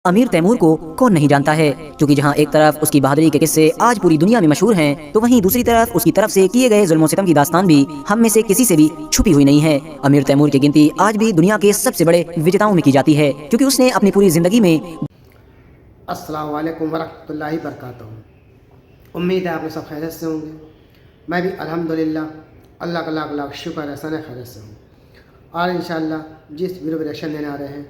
अमीर तैमूर को कौन नहीं जानता है, क्योंकि जहां एक तरफ उसकी बहादुरी के किस्से आज पूरी दुनिया में मशहूर हैं, तो वहीं दूसरी तरफ उसकी तरफ से किए गए जुल्म सितम की दास्तान भी हम में से किसी से भी छुपी हुई नहीं है। अमीर तैमूर की गिनती आज भी दुनिया के सबसे बड़े विजेताओं में की जाती है, क्योंकि उसने अपनी पूरी जिंदगी में अस्सलाम वालेकुम वरहमतुल्लाहि वबरकातुहू। उम्मीद है आप लोग सब खैरियत से होंगे। मैं भी अल्हम्दुलिल्लाह अल्लाह का लाख लाख शुक्र है खैरियत से हूँ। और इंशाअल्लाह जिस वीडियो पर रिएक्शन देने आ रहे हैं,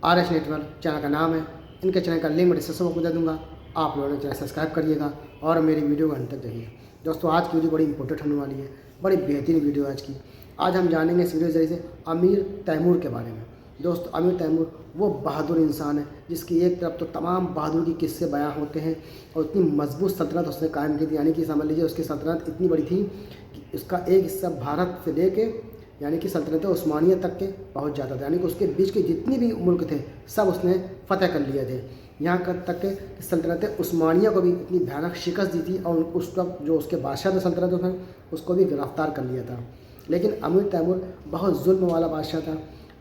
RH नेटवर्क चैनल का नाम है। इनके चैनल का लिंक मैं डिस्क्रिप्शन बॉक्स में दे दूँगा। आप लोगों ने चैनल सब्सक्राइब करिएगा और मेरी वीडियो को अंत तक देखिए। दोस्तों, आज की वीडियो बड़ी इंपॉर्टेंट होने वाली है, बड़ी बेहतरीन वीडियो आज की। आज हम जानेंगे इस वीडियो के जरिए से अमीर तैमूर के बारे में। दोस्तों, अमीर तैमूर वो बहादुर इंसान है जिसकी एक तरफ तो तमाम बहादुर की किस्से बयां होते हैं और इतनी मजबूत सल्तनत उसने कायम की थी। यानी कि समझ लीजिए उसकी सल्तनत इतनी बड़ी थी कि उसका एक हिस्सा भारत से लेके यानी कि सल्तनत उस्मानिया तक के पहुंच जाता था। यानी कि उसके बीच के जितने भी मुल्क थे सब उसने फतह कर लिए थे। यहाँ तक के सल्तनत उस्मानिया को भी इतनी भयानक शिकस्त दी थी और उस वक्त जो उसके बादशाह थे सल्तनत में उसको भी गिरफ्तार कर लिया था। लेकिन अमीर तैमूर बहुत जुल्म वाला बादशाह था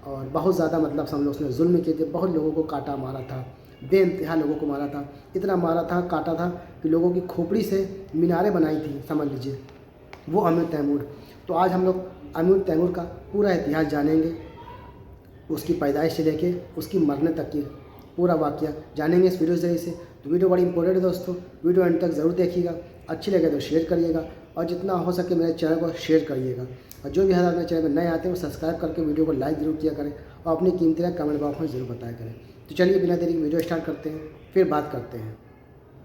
और बहुत ज़्यादा मतलब समझ लो उसने जुल्म किए थे। बहुत लोगों को काटा मारा था, बेइंतहा लोगों को मारा था, इतना मारा था काटा था कि लोगों की खोपड़ी से मीनारें बनाई थी, समझ लीजिए वो अमीर तैमूर। तो आज हम लोग अमीर तैमूर का पूरा इतिहास जानेंगे, उसकी पैदाइश से लेके उसकी मरने तक की पूरा वाक़या जानेंगे इस वीडियो के जरिए से। तो वीडियो बड़ी इंपॉर्टेंट है दोस्तों, वीडियो एंड तक ज़रूर देखिएगा। अच्छी लगे तो शेयर करिएगा और जितना हो सके मेरे चैनल को शेयर करिएगा। और जो भी हज़ार मेरे चैनल पर नए आते हैं वो सब्सक्राइब करके वीडियो को लाइक ज़रूर किया करें और अपनी कीमती राय कमेंट बॉक्स में ज़रूर बताया करें। तो चलिए बिना देरी वीडियो स्टार्ट करते हैं, फिर बात करते हैं।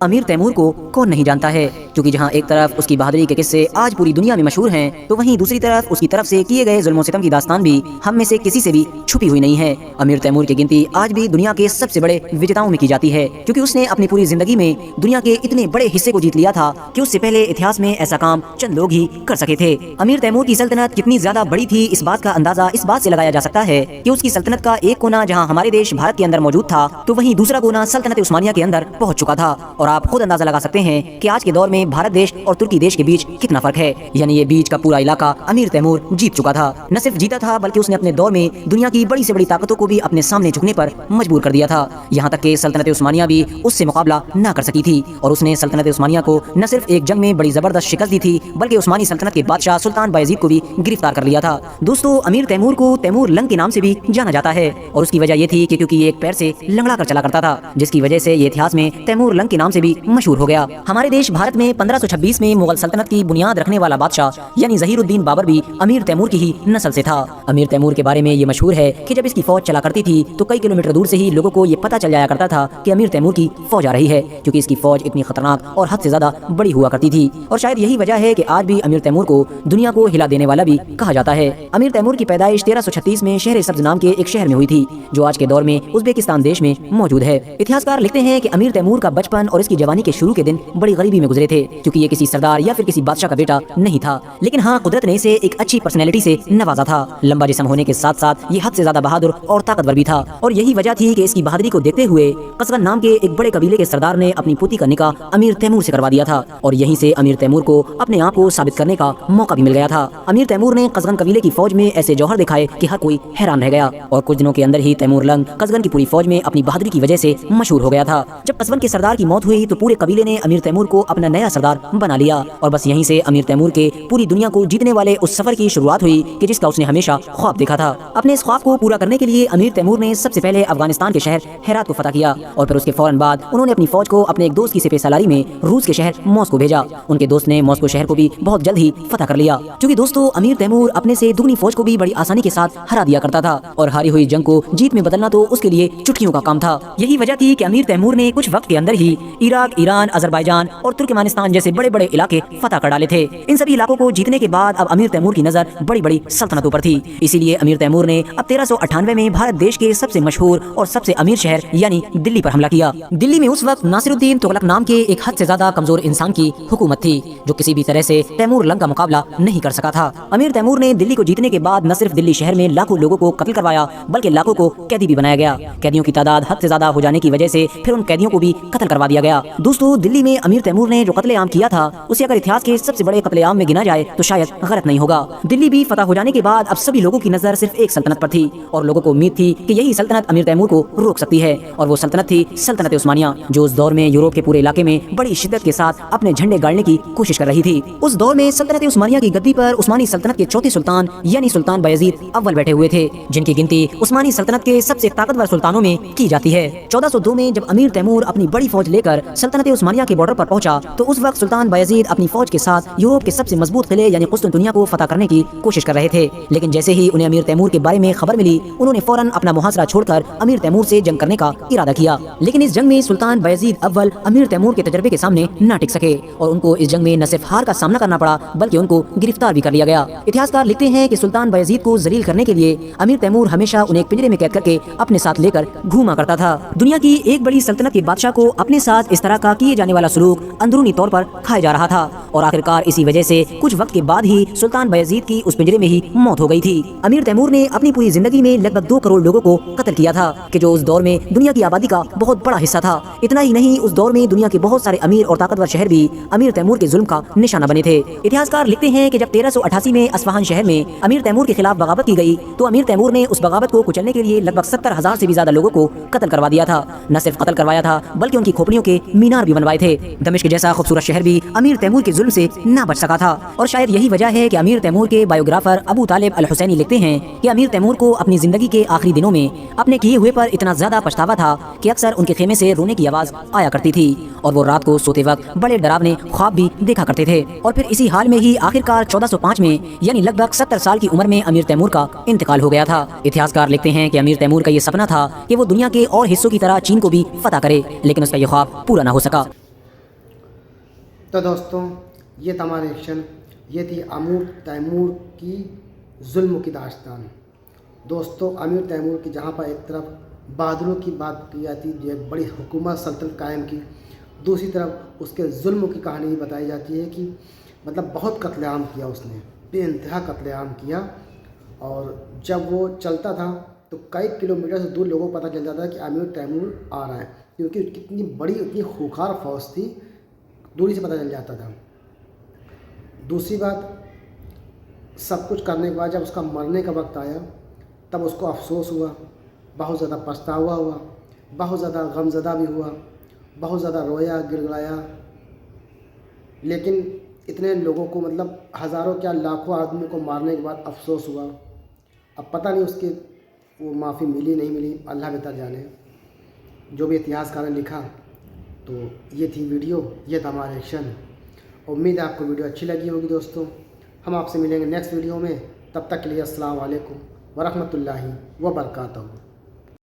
अमीर तैमूर को कौन नहीं जानता है, क्योंकि जहां एक तरफ उसकी बहादुरी के किस्से आज पूरी दुनिया में मशहूर हैं, तो वहीं दूसरी तरफ उसकी तरफ से किए गए जुल्म सितम की दास्तान भी हम में से किसी से भी छुपी हुई नहीं है। अमीर तैमूर की गिनती आज भी दुनिया के सबसे बड़े विजेताओं में की जाती है, क्योंकि उसने अपनी पूरी जिंदगी में दुनिया के इतने बड़े हिस्से को जीत लिया था कि उससे पहले इतिहास में ऐसा काम चंद लोग ही कर सके थे। अमीर तैमूर की सल्तनत कितनी ज्यादा बड़ी थी, इस बात का अंदाजा इस बात से लगाया जा सकता है कि उसकी सल्तनत का एक कोना जहाँ हमारे देश भारत के अंदर मौजूद था, तो वहीं दूसरा कोना सल्तनत उस्मानिया के अंदर पहुंच चुका था। और आप खुद अंदाजा लगा सकते हैं कि आज के दौर में भारत देश और तुर्की देश के बीच कितना फर्क है। यानी ये बीच का पूरा इलाका अमीर तैमूर जीत चुका था। न सिर्फ जीता था बल्कि उसने अपने दौर में दुनिया की बड़ी से बड़ी ताकतों को भी अपने सामने झुकने पर मजबूर कर दिया था। यहाँ तक कि सल्तनत उस्मानिया भी उससे मुकाबला न कर सकी थी और उसने सल्तनत उस्मानिया को न सिर्फ एक जंग में बड़ी जबरदस्त शिकस्त दी थी बल्कि उस्मानी सल्तनत के बादशाह सुल्तान बायजीद को भी गिरफ्तार कर लिया था। दोस्तों, अमीर तैमूर को तैमूर लंग के नाम से भी जाना जाता है और उसकी वजह ये थी कि क्योंकि ये एक पैर से लंगड़ा कर चला करता था, जिसकी वजह से ये इतिहास में तैमूर लंग के नाम से भी मशहूर हो गया। हमारे देश भारत में 1526 में मुगल सल्तनत की बुनियाद रखने वाला बादशाह यानी ज़हीरुद्दीन बाबर भी अमीर तैमूर की ही नस्ल से था। अमीर तैमूर के बारे में ये मशहूर है कि जब इसकी फौज चला करती थी तो कई किलोमीटर दूर से ही लोगों को ये पता चल जाया करता था कि अमीर तैमूर की फौज आ रही है, क्योंकि इसकी फौज इतनी खतरनाक और हद से ज्यादा बड़ी हुआ करती थी। और शायद यही वजह है कि आज भी अमीर तैमूर को दुनिया को हिला देने वाला भी कहा जाता है। अमीर तैमूर की पैदाइश 1336 में शहर सब्ज नाम के एक शहर में हुई थी, जो आज के दौर में उज्बेकिस्तान देश में मौजूद है। इतिहासकार लिखते हैं कि अमीर तैमूर का बचपन और इसकी जवानी के शुरू के दिन बड़ी गरीबी में गुजरे थे, क्योंकि ये किसी सरदार या फिर किसी बादशाह का बेटा नहीं था। लेकिन हाँ, कुदरत ने इसे एक अच्छी पर्सनैलिटी से नवाजा था। लंबा जिस्म होने के साथ साथ ये हद से ज्यादा बहादुर और ताकतवर भी था और यही वजह थी कि इसकी बहादुरी को देखते हुए कसगन नाम के एक बड़े कबीले के सरदार ने अपनी पोती का निकाह अमीर तैमूर से करवा दिया था और यहीं से अमीर तैमूर को अपने आप को साबित करने का मौका भी मिल गया था। अमीर तैमूर ने कसगन कबीले की फौज में ऐसे जौहर दिखाए कि हर कोई हैरान रह गया और कुछ दिनों के अंदर ही तैमूर लंग कसगन की पूरी फौज में अपनी बहादुरी की वजह से मशहूर हो गया था। जब कसगन के सरदार की मौत हुई तो पूरे कबीले ने अमीर तैमूर को अपना नया सरदार बना लिया और बस यहीं से अमीर तैमूर के पूरी दुनिया को जीतने वाले उस सफर की शुरुआत हुई कि जिसका उसने हमेशा ख्वाब देखा था। अपने इस ख्वाब को पूरा करने के लिए अमीर तैमूर ने सबसे पहले अफगानिस्तान के शहर हेरात को फतह किया और फिर उसके फौरन बाद उन्होंने अपनी फौज को अपने एक दोस्त की सिपहसालारी में रूस के शहर मॉस्को भेजा। उनके दोस्त ने मॉस्को शहर को भी बहुत जल्द ही फतह कर लिया, क्योंकि दोस्तों अमीर तैमूर अपने से दुगनी फौज को भी बड़ी आसानी के साथ हरा दिया करता था और हारी हुई जंग को जीत में बदलना तो उसके लिए चुटकियों का काम था। यही वजह थी कि अमीर तैमूर ने कुछ वक्त के अंदर ही इराक, ईरान, अजरबैजान और तुर्कमेनिस्तान जैसे बड़े बड़े इलाके फतह कर डाले थे। इन सभी इलाकों को जीतने के बाद अब अमीर तैमूर की नजर बड़ी बड़ी सल्तनतों पर थी। इसीलिए अमीर तैमूर ने अब 1398 में भारत देश के सबसे मशहूर और सबसे अमीर शहर यानी दिल्ली पर हमला किया। दिल्ली में उस वक्त नासिरुद्दीन तुगलक नाम के एक हद से ज्यादा कमजोर इंसान की हुकूमत थी, जो किसी भी तरह से तैमूर लंग का मुकाबला नहीं कर सका था। अमीर तैमूर ने दिल्ली को जीतने के बाद न सिर्फ दिल्ली शहर में लाखों लोगों को कत्ल करवाया बल्कि लाखों को कैदी भी बनाया गया। कैदियों की तादाद हद से ज्यादा हो जाने की वजह से फिर उन कैदियों को भी कत्ल करवा दिया गया गया। दोस्तों, दिल्ली में अमीर तैमूर ने जो कत्ले आम किया था उसे अगर इतिहास के सबसे बड़े कत्ले आम में गिना जाए तो शायद गलत नहीं होगा। दिल्ली भी फतह हो जाने के बाद अब सभी लोगों की नजर सिर्फ एक सल्तनत पर थी और लोगों को उम्मीद थी कि यही सल्तनत अमीर तैमूर को रोक सकती है, और वो सल्तनत थी सल्तनत उस्मानिया, जो उस दौर में यूरोप के पूरे इलाके में बड़ी शिद्दत के साथ अपने झंडे गाड़ने की कोशिश कर रही थी। उस दौर में सल्तनत उस्मानिया की गद्दी पर उस्मानी सल्तनत के चौथे सुल्तान यानी सुल्तान बायजीद अव्वल बैठे हुए थे, जिनकी गिनती उस्मानी सल्तनत के सबसे ताकतवर सुल्तानों में की जाती है। 1402 में जब अमीर तैमूर अपनी बड़ी फौज लेकर सल्तनत उस्मानिया के बॉर्डर पर पहुंचा तो उस वक्त सुल्तान बायजीद अपनी फौज के साथ यूरोप के सबसे मजबूत किले यानी कुस्तुनतुनिया को फतह करने की कोशिश कर रहे थे। लेकिन जैसे ही उन्हें अमीर तैमूर के बारे में खबर मिली, उन्होंने फौरन अपना मुहासरा छोड़कर अमीर तैमूर से जंग करने का इरादा किया। लेकिन इस जंग में सुल्तान बायजीद अव्वल अमीर तैमूर के तजर्बे के सामने न टिक सके और उनको इस जंग में न सिर्फ हार का सामना करना पड़ा बल्कि उनको गिरफ्तार भी कर लिया गया। इतिहासकार लिखते हैं कि सुल्तान बायजीद को जलील करने के लिए अमीर तैमूर हमेशा उन्हें एक पिंजरे में कैद करके अपने साथ लेकर घूमा करता था। दुनिया की एक बड़ी सल्तनत के बादशाह को अपने साथ इस तरह का किए जाने वाला सलूक अंदरूनी तौर पर खाया जा रहा था और आखिरकार इसी वजह से कुछ वक्त के बाद ही सुल्तान बायजीद की उस पिंजरे में ही मौत हो गई थी। अमीर तैमूर ने अपनी पूरी जिंदगी में लगभग 2 करोड़ लोगों को कत्ल किया था कि जो उस दौर में दुनिया की आबादी का बहुत बड़ा हिस्सा था। इतना ही नहीं, उस दौर में दुनिया के बहुत सारे अमीर और ताकतवर शहर भी अमीर तैमूर के जुल्म का निशाना बने थे। इतिहासकार लिखते हैं कि जब 1388 में अस्फहान शहर में अमीर तैमूर के खिलाफ बगावत की गई तो अमीर तैमूर ने उस बगावत को कुचलने के लिए लगभग 70,000 से भी ज्यादा लोगों को कत्ल करवा दिया था। न सिर्फ कत्ल करवाया था बल्कि उनकी खोपड़ियों के मीनार भी बनवाए थे। दमिश्क जैसा खूबसूरत शहर भी अमीर तैमूर के जुल्म से न बच सका था और शायद यही वजह है कि अमीर तैमूर के बायोग्राफर अबू तालिब अल हुसैनी लिखते हैं कि अमीर तैमूर को अपनी जिंदगी के आखिरी दिनों में अपने किए हुए पर इतना ज्यादा पछतावा था कि अक्सर उनके खेमे से रोने की आवाज आया करती थी और वो रात को सोते वक्त बड़े डरावने ख्वाब भी देखा करते थे। और फिर इसी हाल में ही आखिरकार 1405 में यानी लगभग 70 साल की उम्र में अमीर तैमूर का इंतकाल हो गया था। इतिहासकार लिखते हैं कि अमीर तैमूर का ये सपना था कि वो दुनिया के और हिस्सों की तरह चीन को भी फतह करे, लेकिन उसका ये ख्वाब पूरा ना हो सका। तो दोस्तों, ये तमाम एक्शन ये थी अमीर तैमूर की जुल्म की दास्तान। दोस्तों, अमीर तैमूर की जहाँ पर एक तरफ बहादुरों की बात की जाती जो एक बड़ी हुकूमत सल्तनत कायम की, दूसरी तरफ उसके जुल्म की कहानी भी बताई जाती है कि मतलब बहुत कत्लेआम किया उसने, बेइंतहा कत्लेआम किया। और जब वो चलता था तो कई किलोमीटर से दूर लोगों को पता चल जाता है कि अमीर तैमूर आ रहा है, क्योंकि कितनी बड़ी इतनी खूंखार फौज थी, दूरी से पता चल जाता था। दूसरी बात, सब कुछ करने के बाद जब उसका मरने का वक्त आया तब उसको अफसोस हुआ, बहुत ज़्यादा पछतावा हुआ, बहुत ज़्यादा गमज़दा भी हुआ, बहुत ज़्यादा रोया गिड़गिड़ाया। लेकिन इतने लोगों को मतलब हज़ारों क्या लाखों आदमी को मारने के बाद अफसोस हुआ। अब पता नहीं उसकी वो माफ़ी मिली नहीं मिली, अल्लाह बेहतर जाने। जो भी इतिहासकार ने लिखा। तो ये थी वीडियो, ये था हमारा एक्शन। उम्मीद है आपको वीडियो अच्छी लगी होगी। दोस्तों, हम आपसे मिलेंगे नेक्स्ट वीडियो में, तब तक के लिए अस्सलाम वालेकुम वरहमतुल्लाहि वबरकातुहू।